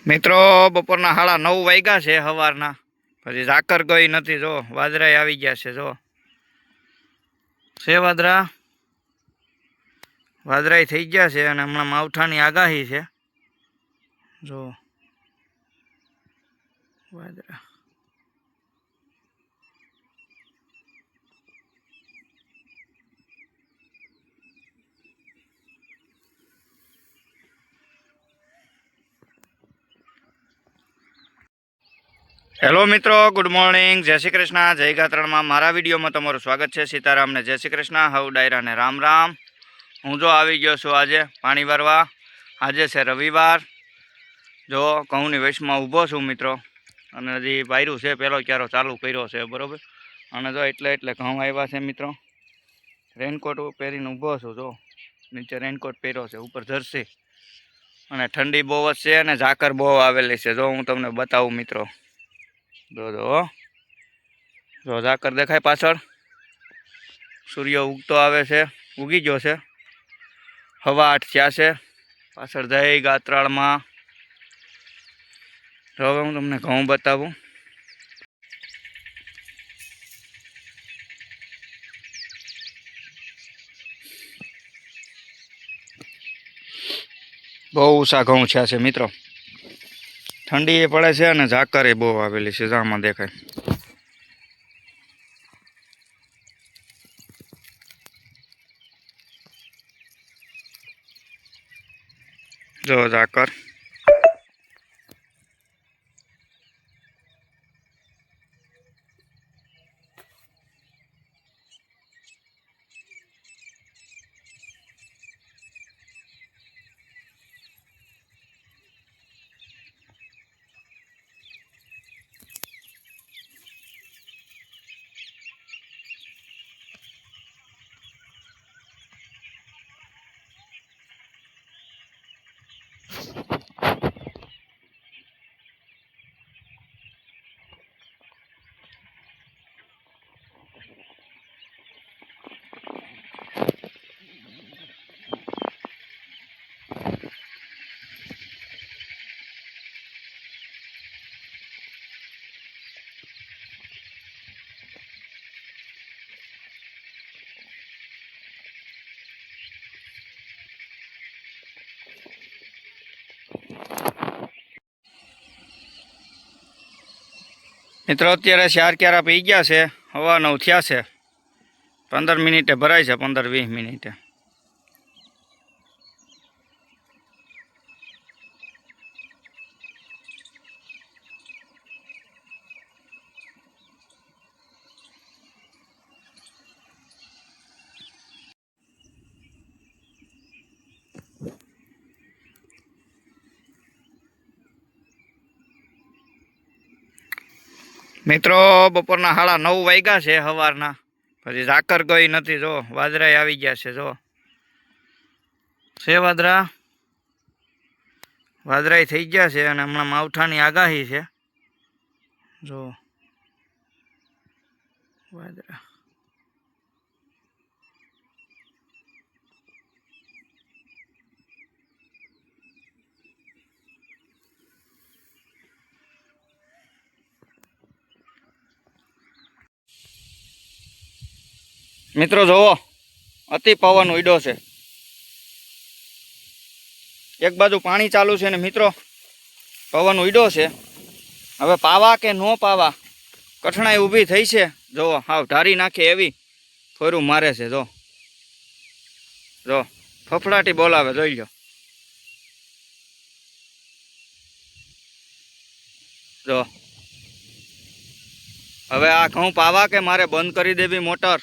મિત્રો બપોરના 9:30 વાગ્યા છે સવારના. પછી ઝાકર ગઈ નથી. જો વાદળાય આવી ગયા છે. જો છે વાદળાય થઈ ગયા છે અને હમણાં માવઠાની આગાહી છે. જો વાદળા. હેલો મિત્રો, ગુડ મોર્નિંગ, જય શ્રી કૃષ્ણ, જય ગાત્રણમાં મારા વિડીયોમાં તમારું સ્વાગત છે. સીતારામને જય શ્રી કૃષ્ણ, હવ ડાયરાને રામ રામ. હું જો આવી ગયો છું આજે પાણી ભરવા. આજે છે રવિવાર. જો ઘઉંની વૈશમાં ઊભો છું મિત્રો, અને હજી વાયરું છે, પહેલો ક્યારો ચાલુ કર્યો છે બરાબર. અને જો એટલે ઘઉં આવ્યા છે મિત્રો. રેનકોટ પહેરીને ઊભો છું. જો નીચે રેનકોટ પહેર્યો છે, ઉપર જર્સી. અને ઠંડી બહુ જ છે અને ઝાકર બહુ આવેલી છે. જો હું તમને બતાવું મિત્રો. જો ઝાકર દેખાય પાછળ. સૂર્ય ઉગતો આવે છે, ઉગી ગયો છે. 8:15 થયા છે. પાછળ જય ગાત્રાળમાં. હવે હું તમને ઘઉં બતાવું. બહુ ઓછા ઘઉં થયા છે મિત્રો. ઠંડી એ પડે છે અને ઝાકર એ બહુ આવેલી છે. આમાં દેખાય. જો ઝાકર. મિત્રો અત્યારે 4 ક્યારા પી ગયા છે. 9:15 થયા છે. 15 મિનિટે ભરાય છે, 15-20 મિનિટે. મિત્રો બપોરના 9:30 વાગ્યા છે સવારના. પછી ઝાકર ગઈ નથી. જો વાદળાય આવી ગયા છે. જો છે વાદળાય થઈ ગયા છે અને હમણાં માવઠાની આગાહી છે. જો વાદળા. મિત્રો જોવો, અતિ પવન ઉડ્યો છે. એક બાજુ પાણી ચાલુ છે ને મિત્રો પવન ઉડ્યો છે. હવે પાવા કે નો પાવા કઠણાઈ ઊભી થઈ છે. જોવો, હાવ ઢારી નાખે એવી થોડું મારે છે. જો જો ફફડાટી બોલાવે, જોઈ લો. જો હવે આ ઘઉં પાવા કે મારે બંધ કરી દેવી મોટર?